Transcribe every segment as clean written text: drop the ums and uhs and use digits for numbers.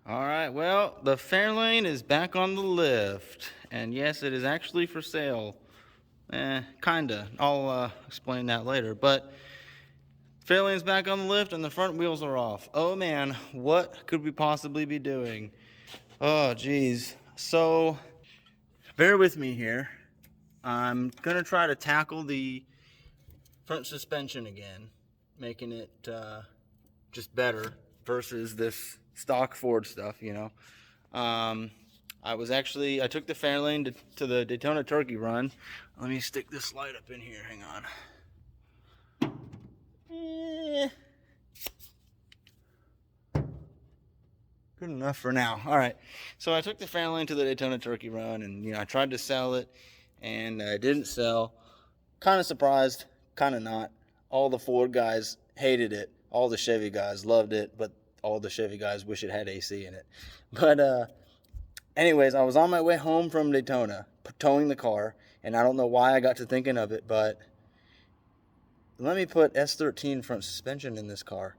All right, well, the Fairlane is back on the lift, and yes, it is actually for sale. Kinda. I'll explain that later, but Fairlane's back on the lift and the front wheels are off. Oh man, what could we possibly be doing? Oh geez. So, bear with me here. I'm gonna try to tackle the front suspension again, making it just better versus this stock Ford stuff, you know. Um, I took the Fairlane to the Daytona Turkey Run. Let me stick this light up in here, hang on. Good enough for now. All right, so I took the Fairlane to the Daytona Turkey Run, and I tried to sell it, and it didn't sell. Kind of surprised, kind of not. All the Ford guys hated it. All the Chevy guys loved it, but all the Chevy guys wish it had AC in it. But anyways, I was on my way home from Daytona, towing the car, and I don't know why I got to thinking of it, but let me put S13 front suspension in this car.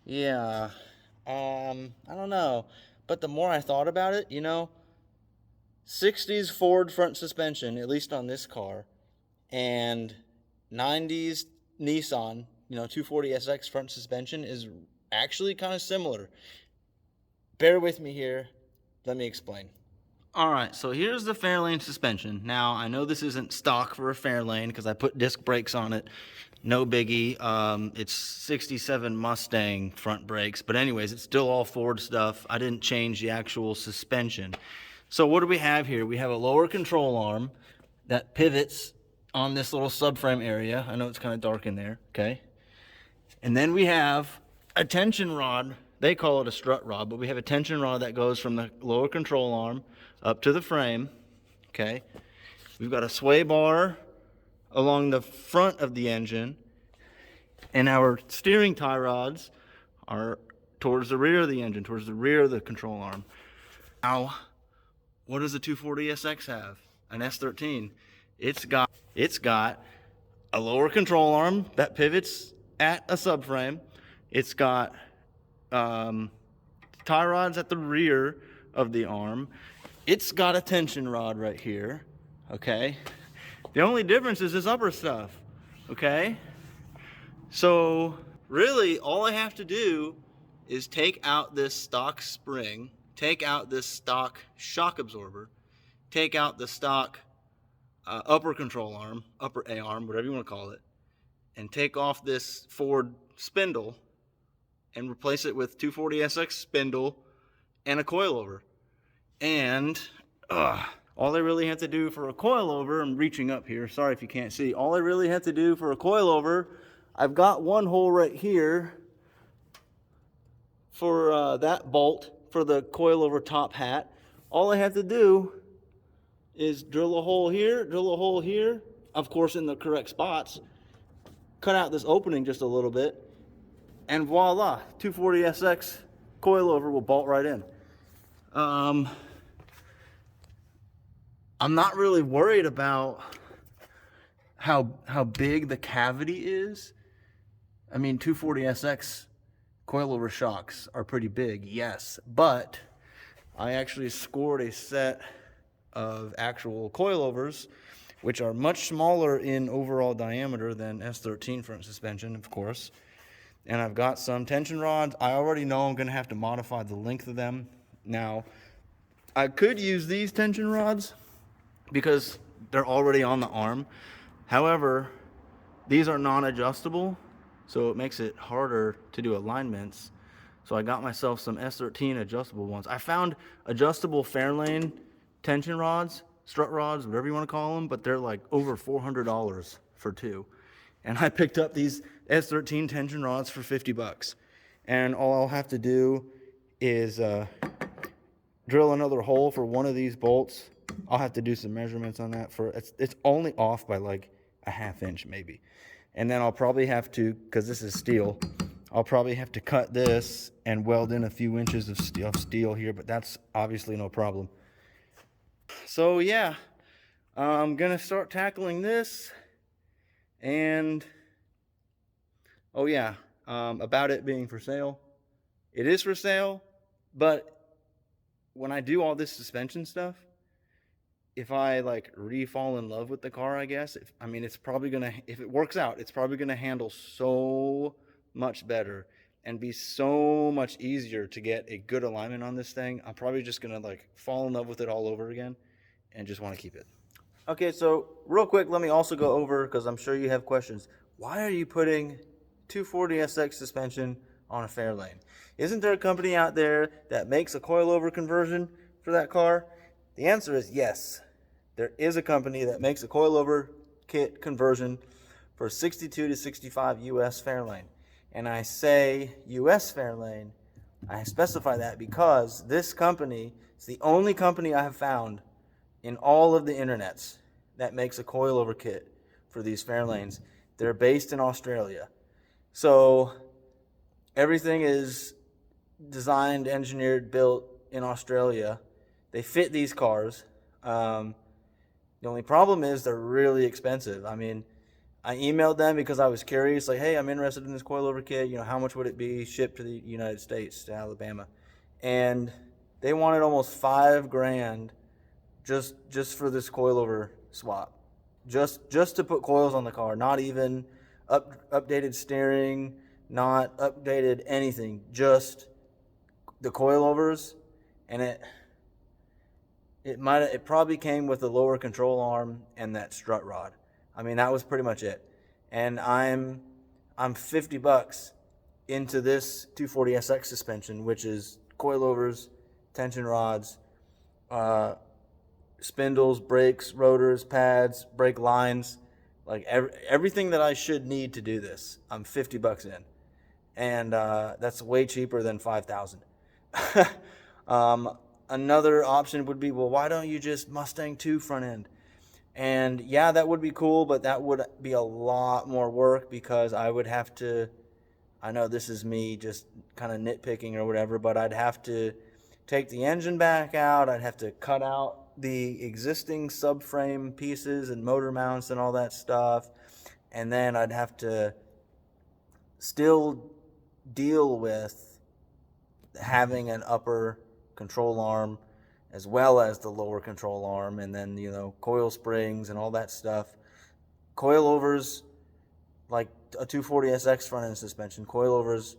Yeah. I don't know. But the more I thought about it, 60s Ford front suspension, at least on this car, and 90s Nissan, 240SX front suspension is actually kind of similar. Bear with me here. Let me explain. All right, so here's the Fairlane suspension. Now, I know this isn't stock for a Fairlane because I put disc brakes on it. No biggie. It's 67 Mustang front brakes. But anyways, it's still all Ford stuff. I didn't change the actual suspension. So what do we have here? We have a lower control arm that pivots on this little subframe area. I know it's kind of dark in there, okay? And then we have a tension rod. They call it a strut rod, but we have a tension rod that goes from the lower control arm up to the frame, okay? We've got a sway bar along the front of the engine, and our steering tie rods are towards the rear of the engine, towards the rear of the control arm. Now, what does the 240SX have? An S13. It's got a lower control arm that pivots at a subframe. It's got tie rods at the rear of the arm. It's got a tension rod right here, okay? The only difference is this upper stuff, okay? So really, all I have to do is take out this stock spring, take out this stock shock absorber, take out the stock upper control arm, upper A arm, whatever you want to call it, and take off this Ford spindle and replace it with 240SX spindle and a coilover. And all I really have to do for a coilover, I'm reaching up here, sorry if you can't see. All I really have to do for a coilover, I've got one hole right here for that bolt for the coilover top hat. All I have to do is drill a hole here, of course in the correct spots, cut out this opening just a little bit, and voila, 240SX coilover will bolt right in. I'm not really worried about how big the cavity is. I mean, 240SX coilover shocks are pretty big, yes, but I actually scored a set of actual coilovers, which are much smaller in overall diameter than S13 front suspension, of course. And I've got some tension rods. I already know I'm gonna have to modify the length of them. Now, I could use these tension rods because they're already on the arm. However, these are non-adjustable, so it makes it harder to do alignments. So I got myself some S13 adjustable ones. I found adjustable Fairlane tension rods, strut rods, whatever you want to call them, but they're like over $400 for two. And I picked up these S13 tension rods for 50 bucks. And all I'll have to do is drill another hole for one of these bolts. I'll have to do some measurements on that. It's only off by like a ½ inch maybe. And then I'll probably have to, because this is steel, I'll probably have to cut this and weld in a few inches of steel here, but that's obviously no problem. So yeah, I'm gonna start tackling this. And oh yeah, about it being for sale, It is for sale, but when I do all this suspension stuff, if I like re-fall in love with the car, I guess, I mean, it's probably gonna, if it works out, it's probably gonna handle so much better and be so much easier to get a good alignment on this thing. I'm probably just gonna like fall in love with it all over again and just want to keep it. Okay, so real quick, let me also go over, because I'm sure you have questions. Why are you putting 240SX suspension on a Fairlane? Isn't there a company out there that makes a coilover conversion for that car? The answer is yes. There is a company that makes a coilover kit conversion for 62 to 65 US Fairlane. And I say US Fairlane, I specify that because this company is the only company I have found in all of the internets that makes a coilover kit for these Fairlanes. They're based in Australia. So everything is designed, engineered, built in Australia. They fit these cars. The only problem is they're really expensive. I mean, I emailed them because I was curious, like, hey, I'm interested in this coilover kit. You know, how much would it be shipped to the United States, to Alabama? And they wanted almost $5,000 just for this coilover swap, just to put coils on the car, not even updated steering, not updated anything, just the coilovers. And it probably came with a lower control arm and that strut rod. I mean, that was pretty much it. And I'm $50 into this 240SX suspension, which is coilovers, tension rods, spindles, brakes, rotors, pads, brake lines, like everything that I should need to do this. I'm $50 in, and that's way cheaper than $5,000. Another option would be, well, why don't you just Mustang 2 front end? And yeah, that would be cool, but that would be a lot more work because I would have to, I know this is me just kind of nitpicking or whatever, but I'd have to take the engine back out. I'd have to cut out the existing subframe pieces and motor mounts and all that stuff. And then I'd have to still deal with having an upper control arm as well as the lower control arm, and then, you know, coil springs and all that stuff. Coilovers, like a 240SX front end suspension, coilovers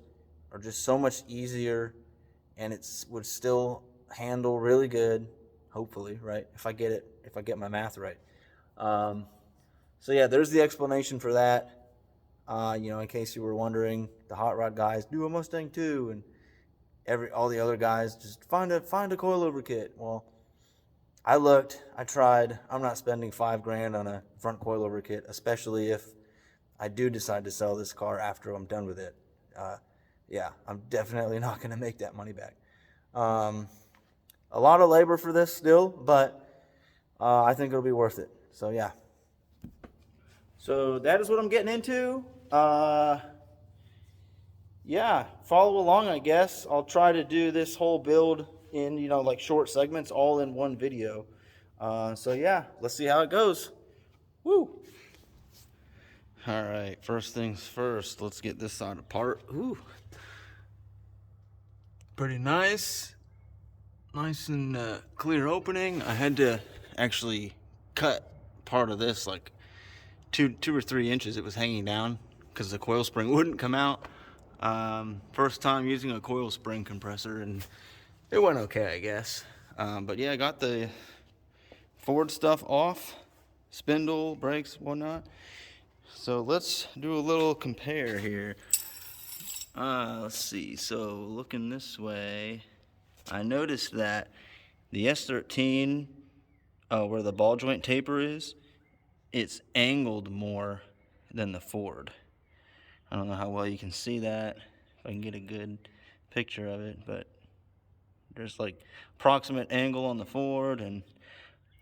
are just so much easier, and it would still handle really good, hopefully, right? If I get my math right. So yeah, there's the explanation for that. You know, in case you were wondering, the hot rod guys do a Mustang 2, and all the other guys just find a coilover kit. Well, I looked, I tried. I'm not spending $5,000 on a front coilover kit, especially if I do decide to sell this car after I'm done with it. Yeah, I'm definitely not going to make that money back. A lot of labor for this still, but I think it'll be worth it. So yeah. So that is what I'm getting into. Yeah, follow along, I guess. I'll try to do this whole build in, you know, like short segments, all in one video. So yeah, let's see how it goes. Woo! All right, first things first, let's get this side apart. Ooh. Pretty nice. Nice and clear opening. I had to actually cut part of this like two or 3 inches. It was hanging down because the coil spring wouldn't come out. First time using a coil spring compressor, and it went okay, I guess. But yeah, I got the Ford stuff off, spindle, brakes, whatnot. So let's do a little compare here. Let's see. So looking this way, I noticed that the S13, where the ball joint taper is, it's angled more than the Ford. I don't know how well you can see that, if I can get a good picture of it, but there's like approximate angle on the Ford and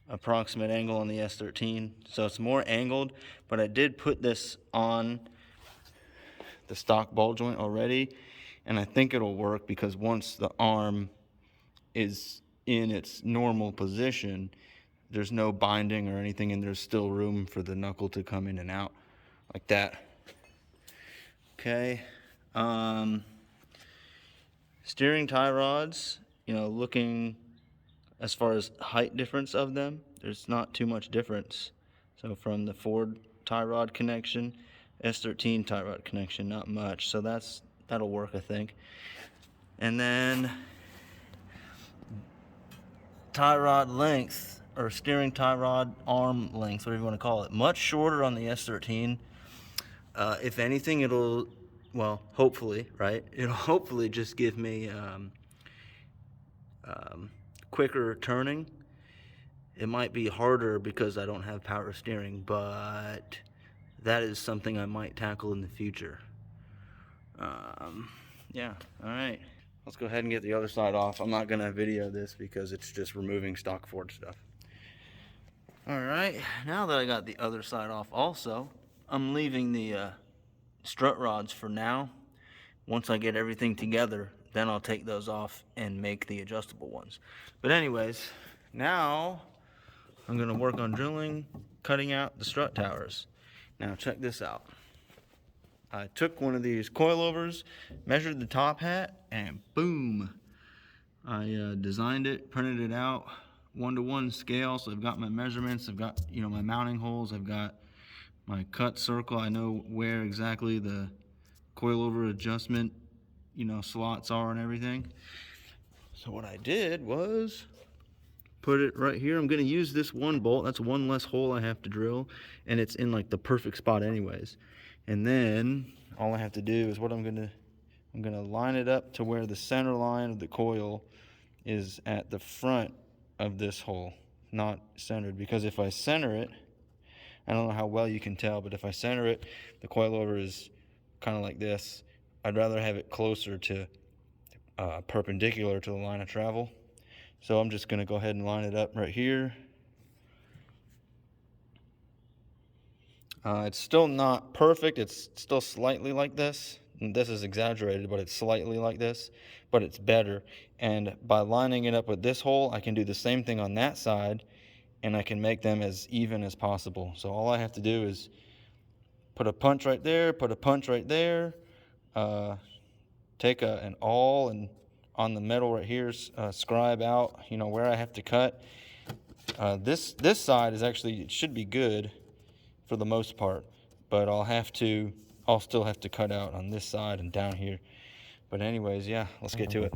approximate angle on the S13. So it's more angled, but I did put this on the stock ball joint already, and I think it'll work because once the arm is in its normal position, there's no binding or anything, and there's still room for the knuckle to come in and out like that. Okay. Steering tie rods, looking as far as height difference of them, there's not too much difference. So from the Ford tie rod connection, S13 tie rod connection, not much. So that'll work, I think. And then tie rod length, or steering tie rod arm length, whatever you want to call it, much shorter on the S13. If anything, hopefully, right? It'll hopefully just give me quicker turning. It might be harder because I don't have power steering, but that is something I might tackle in the future. Yeah, all right. Let's go ahead and get the other side off. I'm not going to video this because it's just removing stock Ford stuff. All right, now that I got the other side off also, I'm leaving the strut rods for now. Once I get everything together, then I'll take those off and make the adjustable ones. But anyways, now I'm going to work on drilling, cutting out the strut towers. Now check this out. I took one of these coilovers, measured the top hat, and boom. I designed it, printed it out, 1-to-1 scale. So I've got my measurements, I've got my mounting holes, I've got my cut circle. I know where exactly the coilover adjustment slots are and everything. So what I did was put it right here. I'm going to use this one bolt. That's one less hole I have to drill, and it's in like the perfect spot anyways. And then all I have to do is I'm going to line it up to where the center line of the coil is at the front of this hole, not centered, because if I center it, I don't know how well you can tell, but if I center it, the coilover is kind of like this. I'd rather have it closer to perpendicular to the line of travel. So I'm just going to go ahead and line it up right here. It's still not perfect. It's still slightly like this. And this is exaggerated, but it's slightly like this, but it's better. And by lining it up with this hole, I can do the same thing on that side, and I can make them as even as possible. So all I have to do is put a punch right there, put a punch right there, take an awl and on the metal right here, scribe out, where I have to cut. This side is actually, it should be good for the most part, but I'll still have to cut out on this side and down here. But anyways, yeah, let's get to it.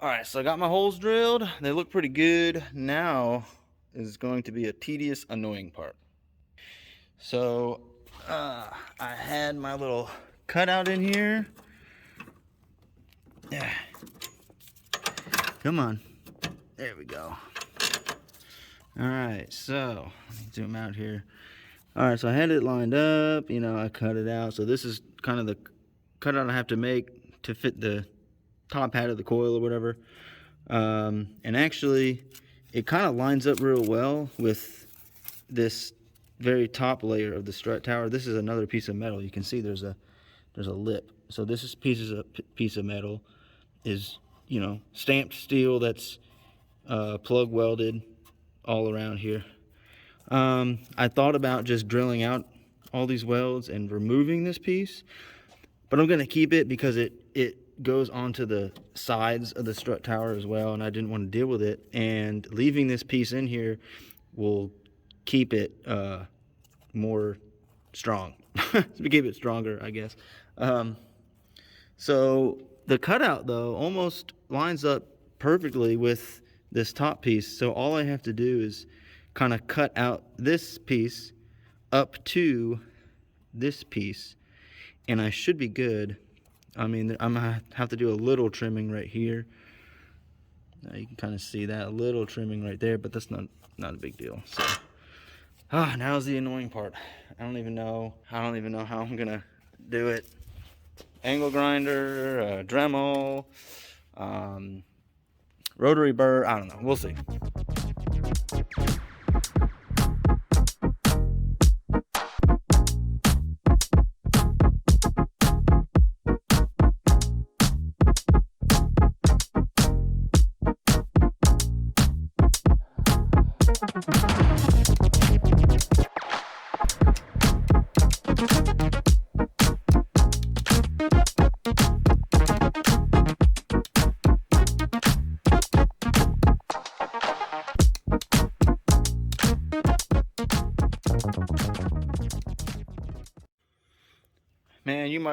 All right, so I got my holes drilled. They look pretty good. Now is going to be a tedious, annoying part. So I had my little cutout in here. Yeah. Come on. There we go. All right, so let me zoom out here. All right, so I had it lined up. I cut it out. So this is kind of the cutout I have to make to fit the top hat of the coil or whatever. And actually, it kind of lines up real well with this very top layer of the strut tower. This is another piece of metal. You can see there's a lip. So this is piece of metal is stamped steel that's plug welded all around here. I thought about just drilling out all these welds and removing this piece, but I'm going to keep it because it goes onto the sides of the strut tower as well, and I didn't want to deal with it. And leaving this piece in here will keep it more strong. To keep it stronger, I guess. So the cutout though almost lines up perfectly with this top piece. So all I have to do is kind of cut out this piece up to this piece, and I should be good. I mean, I'm gonna have to do a little trimming right here. You can kind of see that, a little trimming right there, but that's not a big deal. So now's the annoying part. I don't even know how I'm gonna do it. Angle grinder, Dremel, rotary burr, I don't know, we'll see.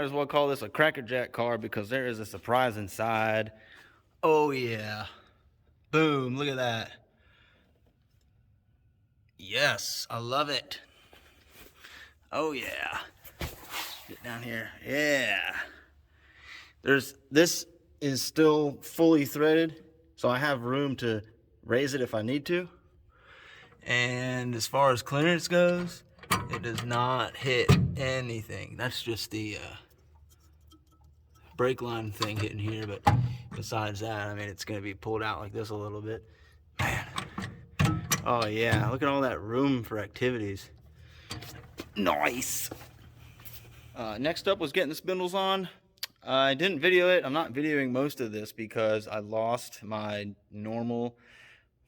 might as well call this a crackerjack car because there is a surprise inside. Oh yeah. Boom, look at that. Yes, I love it. Oh yeah. Get down here. Yeah. This is still fully threaded, so I have room to raise it if I need to. And as far as clearance goes, it does not hit anything. That's just the brake line thing hitting here, but besides that, I mean, it's gonna be pulled out like this a little bit. Man. Oh yeah, look at all that room for activities. Nice. Next up was getting the spindles on. I didn't video it. I'm not videoing most of this because I lost my normal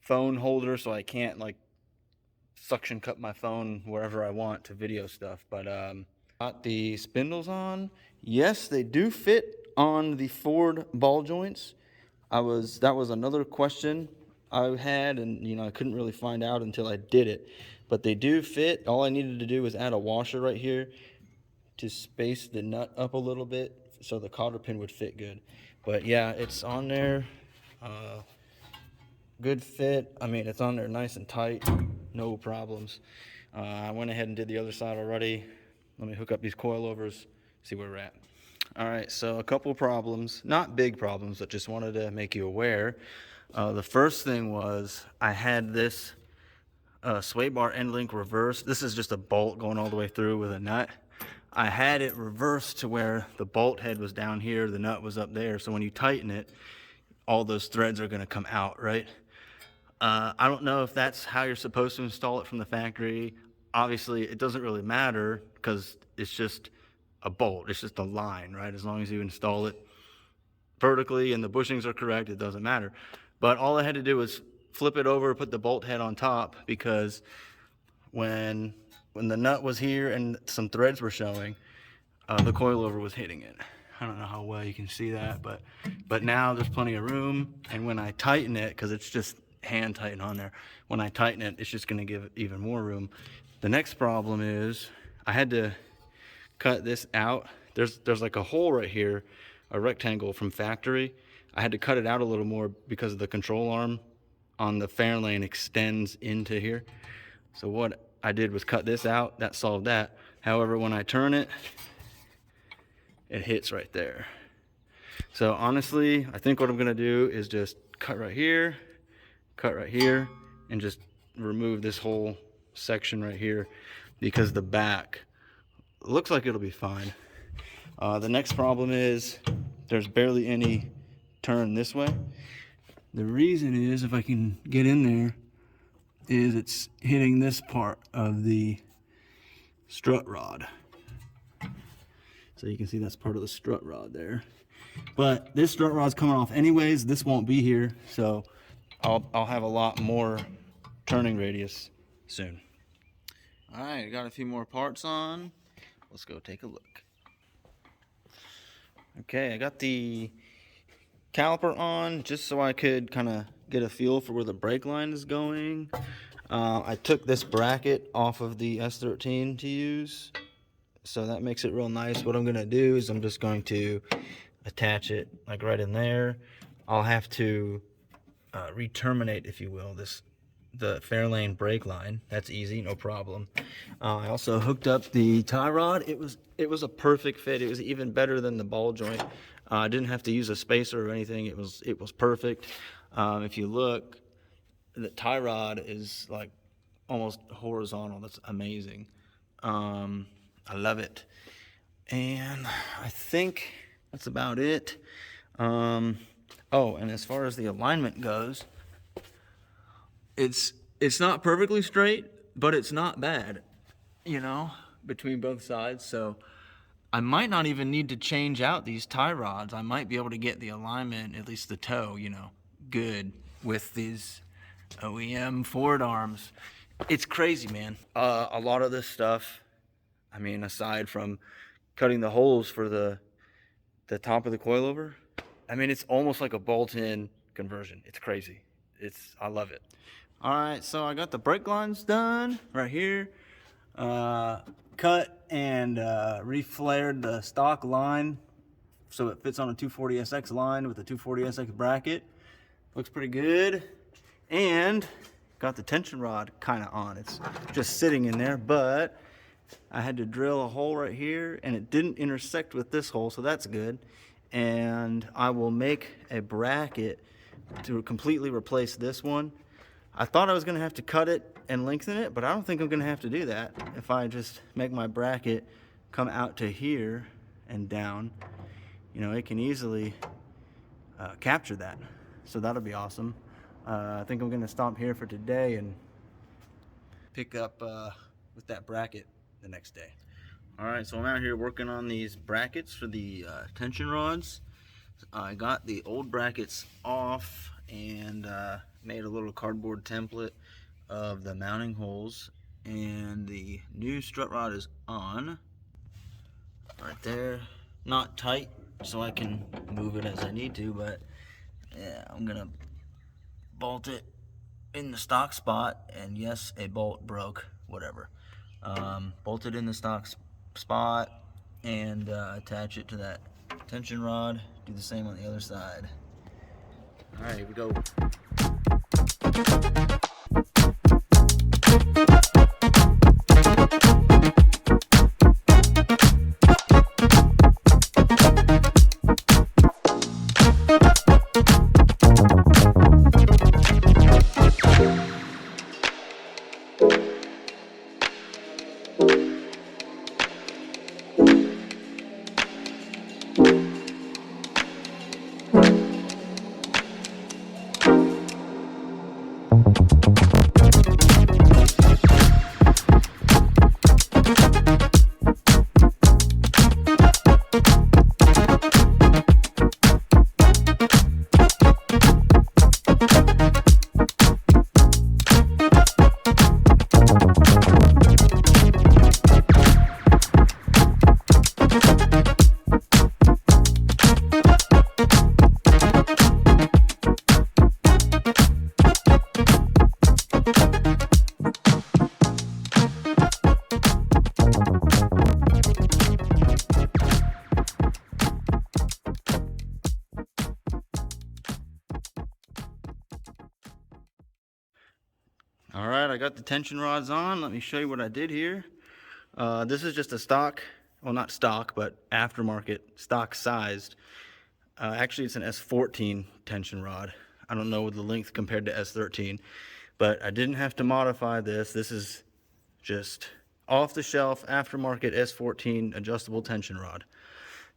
phone holder, so I can't like suction cup my phone wherever I want to video stuff. But got the spindles on. Yes, they do fit on the Ford ball joints. That was another question I had, and you know, I couldn't really find out until I did it. But they do fit. All I needed to do was add a washer right here to space the nut up a little bit so the cotter pin would fit good. But yeah, it's on there. Good fit. I mean, it's on there nice and tight, no problems. I went ahead and did the other side already. Let me hook up these coilovers, see where we're at. All right, so a couple problems, not big problems, but just wanted to make you aware. The first thing was I had this sway bar end link reversed. This is just a bolt going all the way through with a nut. I had it reversed to where the bolt head was down here, the nut was up there. So when you tighten it, all those threads are gonna come out, right? I don't know if that's how you're supposed to install it from the factory. Obviously, it doesn't really matter because it's just a bolt. It's just a line, right? As long as you install it vertically and the bushings are correct, it doesn't matter. But all I had to do was flip it over, put the bolt head on top, because when the nut was here and some threads were showing, the coilover was hitting it. I don't know how well you can see that, but now there's plenty of room. And when I tighten it, because it's just hand tighten on there, when I tighten it, it's just going to give it even more room. The next problem is I had to cut this out. There's like a hole right here, a rectangle from factory. I had to cut it out a little more because the control arm on the Fairlane extends into here. So what I did was cut this out. That solved that. However, when I turn it, it hits right there. So honestly, I think what I'm gonna do is just cut right here, and just remove this whole section right here, because the back looks like it'll be fine. The next problem is there's barely any turn this way. The reason is, if I can get in there, is it's hitting this part of the strut rod. So you can see that's part of the strut rod there. But this strut rod's coming off anyways. This won't be here, so I'll have a lot more turning radius soon. All right, got a few more parts on. Let's go take a look. Okay, I got the caliper on just so I could kind of get a feel for where the brake line is going. I took this bracket off of the S13 to use, so that makes it real nice. What I'm gonna do is I'm just going to attach it like right in there. I'll have to re-terminate, if you will, the Fairlane brake line. That's easy, no problem. I also hooked up the tie rod. It was a perfect fit. It was even better than the ball joint. I didn't have to use a spacer or anything. It was perfect. If you look, the tie rod is like almost horizontal. That's amazing. I love it. And I think that's about it. Oh, and as far as the alignment goes, it's not perfectly straight, but it's not bad, you know, between both sides. So I might not even need to change out these tie rods. I might be able to get the alignment, at least the toe, you know, good with these OEM Ford arms. It's crazy, man. A lot of this stuff, I mean, aside from cutting the holes for the top of the coilover, I mean, it's almost like a bolt-in conversion. It's crazy. I love it. All right, so I got the brake lines done right here. Cut and reflared the stock line so it fits on a 240SX line with a 240SX bracket. Looks pretty good. And got the tension rod kind of on. It's just sitting in there, but I had to drill a hole right here and it didn't intersect with this hole, so that's good. And I will make a bracket to completely replace this one. I thought I was gonna have to cut it and lengthen it, but I don't think I'm gonna have to do that. If I just make my bracket come out to here and down, you know, it can easily capture that. So that'll be awesome. I think I'm gonna stop here for today and pick up with that bracket the next day. All right, so I'm out here working on these brackets for the tension rods. I got the old brackets off and made a little cardboard template of the mounting holes, and the new strut rod is on right there. Not tight, so I can move it as I need to, but yeah, I'm gonna bolt it in the stock spot. And yes, a bolt broke, whatever. Bolt it in the stock spot and attach it to that tension rod. Do the same on the other side. All right, here we go. All right, I got the tension rods on. Let me show you what I did here. This is just a stock, well, not stock, but aftermarket stock sized. Actually, it's an S14 tension rod. I don't know the length compared to S13, but I didn't have to modify this. This is just off the shelf aftermarket S14 adjustable tension rod.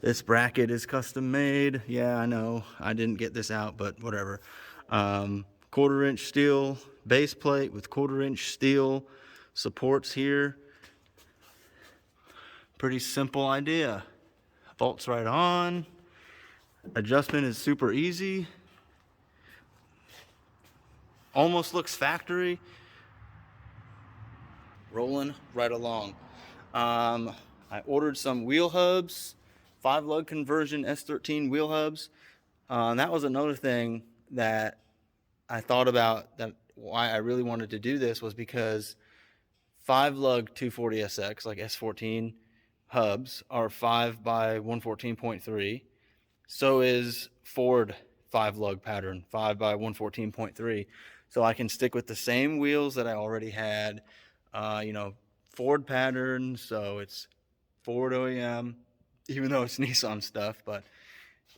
This bracket is custom made. Yeah, I know I didn't get this out, but whatever. 1/4-inch steel base plate with 1/4-inch steel supports here. Pretty simple idea. Bolts right on. Adjustment is super easy. Almost looks factory. Rolling right along. I ordered some wheel hubs, 5-lug conversion S13 wheel hubs. That was another thing that I thought about, that why I really wanted to do this was because 5-lug 240SX, like S14 hubs, are 5 by 114.3. So is Ford 5-lug pattern, 5 by 114.3. So I can stick with the same wheels that I already had, you know, Ford pattern, so it's Ford OEM, even though it's Nissan stuff. But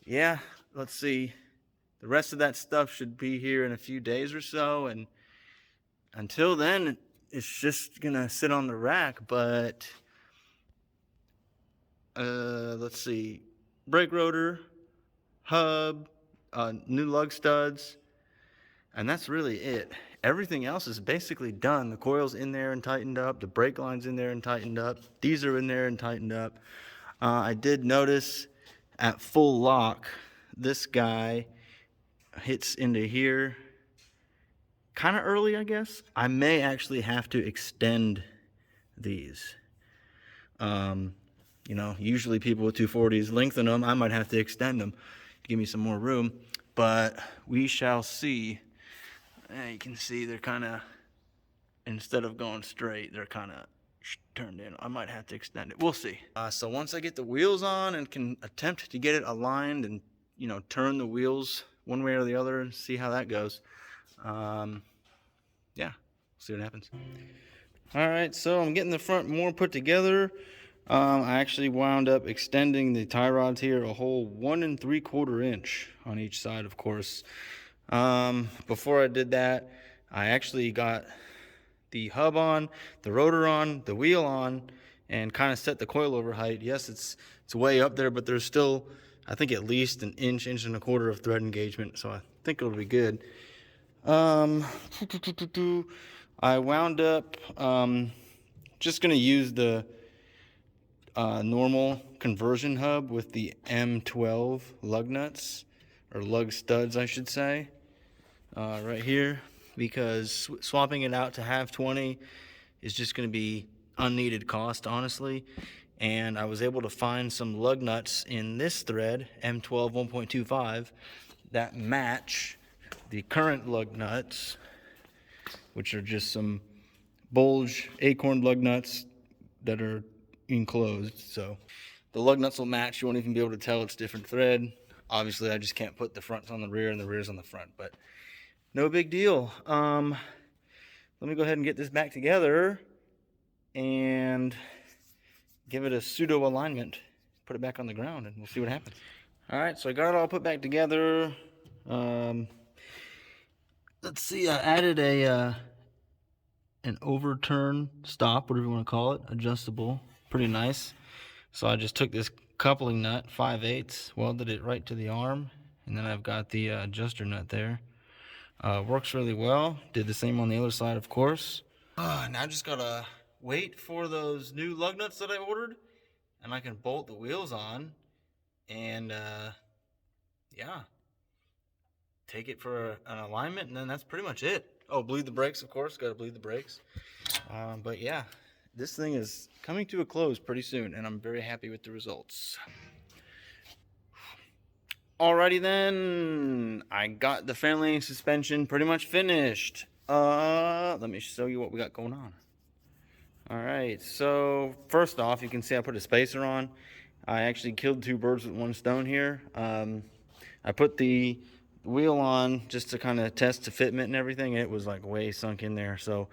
yeah, let's see. The rest of that stuff should be here in a few days or so, and until then, it's just gonna sit on the rack. But let's see, brake rotor, hub, new lug studs, and that's really it. Everything else is basically done. The coil's in there and tightened up. The brake line's in there and tightened up. These are in there and tightened up. I did notice at full lock, this guy hits into here kind of early, I guess. I may actually have to extend these. You know, usually people with 240s lengthen them. I might have to extend them to give me some more room, but we shall see. You can see they're kind of, instead of going straight, they're kind of much turned in. I might have to extend it. We'll see. So once I get the wheels on and can attempt to get it aligned and, you know, turn the wheels one way or the other and see how that goes. Yeah, see what happens. All right, so I'm getting the front more put together. I actually wound up extending the tie rods here a whole 1 3/4 inch on each side, of course. Before I did that, I actually got the hub on, the rotor on, the wheel on, and kind of set the coilover height. Yes, it's way up there, but there's still, I think, at least an inch, inch and a quarter of thread engagement, so I think it'll be good. I wound up just gonna use the normal conversion hub with the M12 lug nuts, or lug studs I should say, right here, because swapping it out to half 20 is just going to be unneeded cost, honestly. And I was able to find some lug nuts in this thread, M12 1.25, that match the current lug nuts, which are just some bulge acorn lug nuts that are enclosed. So the lug nuts will match. You won't even be able to tell it's different thread. Obviously, I just can't put the fronts on the rear and the rears on the front, but no big deal. Let me go ahead and get this back together and give it a pseudo alignment, put it back on the ground, and we'll see what happens. All right, so I got it all put back together. Let's see, I added an overturn stop, whatever you want to call it, adjustable, pretty nice. So I just took this coupling nut, 5/8, welded it right to the arm, and then I've got the adjuster nut there. Works really well. Did the same on the other side, of course. Now I just gotta wait for those new lug nuts that I ordered, and I can bolt the wheels on, and yeah, take it for an alignment, and then that's pretty much it. Oh, bleed the brakes, of course. Gotta bleed the brakes. But yeah, this thing is coming to a close pretty soon, and I'm very happy with the results. Alrighty then, I got the Fairlane suspension pretty much finished. Let me show you what we got going on. Alright, so first off, you can see I put a spacer on. I actually killed 2 birds with 1 stone here. I put the wheel on just to kind of test the fitment and everything. It was like way sunk in there, so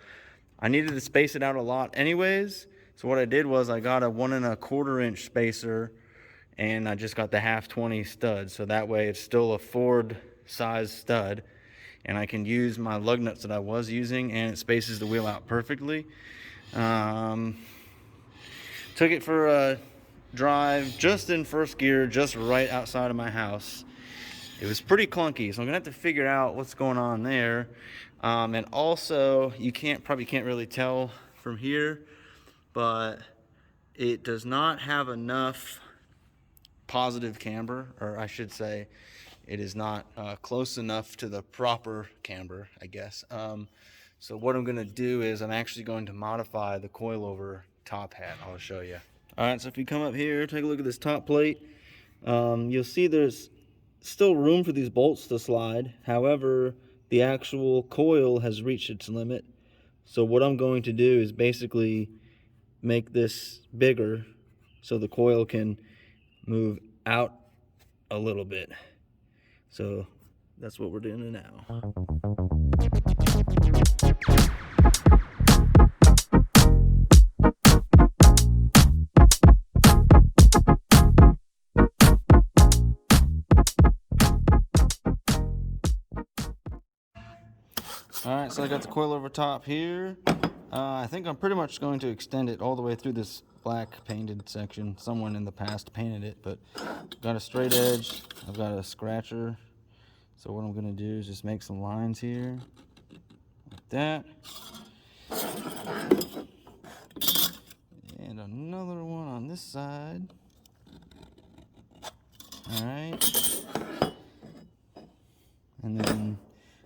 I needed to space it out a lot anyways. So what I did was I got a 1 1/4 inch spacer, and I just got the half 20 stud, so that way it's still a Ford size stud, and I can use my lug nuts that I was using, and it spaces the wheel out perfectly. Took it for a drive just in first gear, just right outside of my house. It was pretty clunky, so I'm gonna have to figure out what's going on there. And also, you probably can't really tell from here, but it does not have enough positive camber, or I should say it is not close enough to the proper camber, I guess. So what I'm going to do is I'm actually going to modify the coilover top hat. I'll show you. All right, so if you come up here, take a look at this top plate. You'll see there's still room for these bolts to slide. However, the actual coil has reached its limit. So what I'm going to do is basically make this bigger so the coil can move out a little bit. So that's what we're doing now. Alright, so I got the coilover top here. I think I'm pretty much going to extend it all the way through this black painted section. Someone in the past painted it, but got a straight edge. I've got a scratcher. So what I'm going to do is just make some lines here, like that. And another one on this side. Alright. And then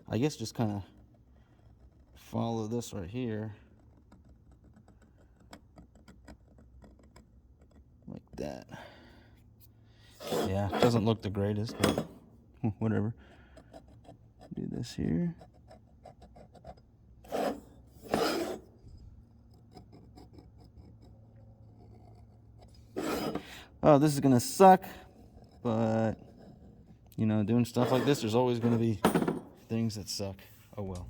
I guess just kind of follow this right here. Like that. Yeah, it doesn't look the greatest, but whatever. Do this here. oh, this is gonna suck, but you know, doing stuff like this, there's always gonna be things that suck. Oh well.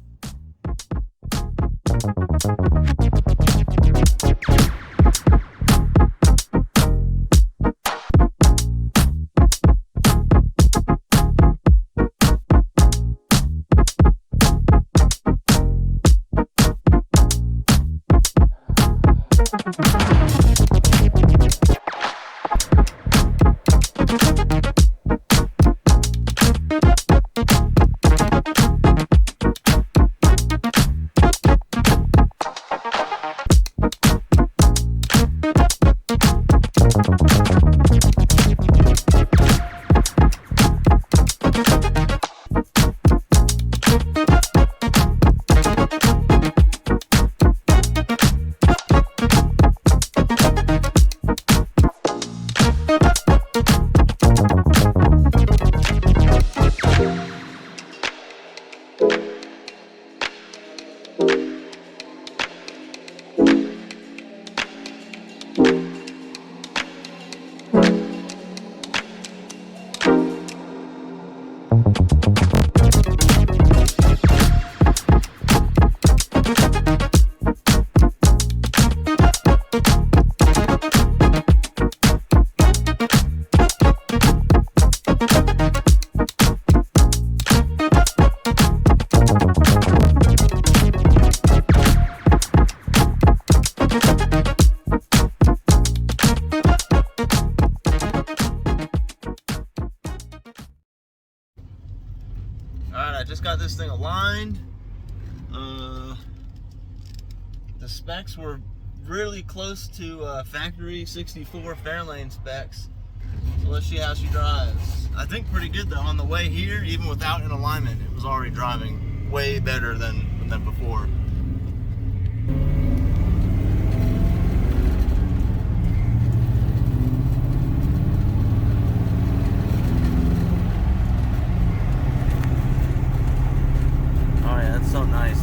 Alright, I just got this thing aligned. The specs were really close to factory 64 Fairlane specs. So let's see how she drives. I think pretty good though. On the way here, even without an alignment, it was already driving way better than before. So nice.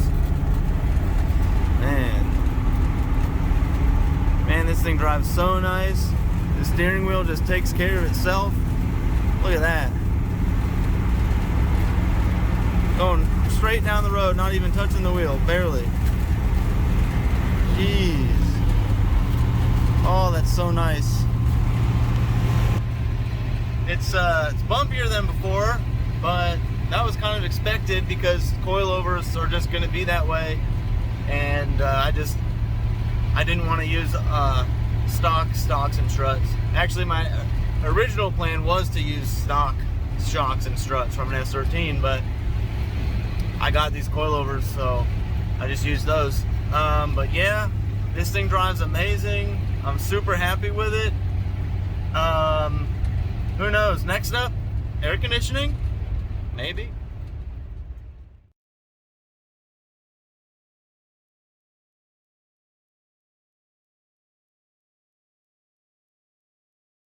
Man, this thing drives so nice. The steering wheel just takes care of itself. Look at that. Going straight down the road, not even touching the wheel, barely. Jeez. Oh, that's so nice. It's bumpier than before, but that was kind of expected because coilovers are just going to be that way, and I didn't want to use stocks and struts. Actually, my original plan was to use stock shocks and struts from an S13, but I got these coilovers, so I just used those. But yeah, this thing drives amazing. I'm super happy with it. Who knows? Next up, air conditioning. Maybe.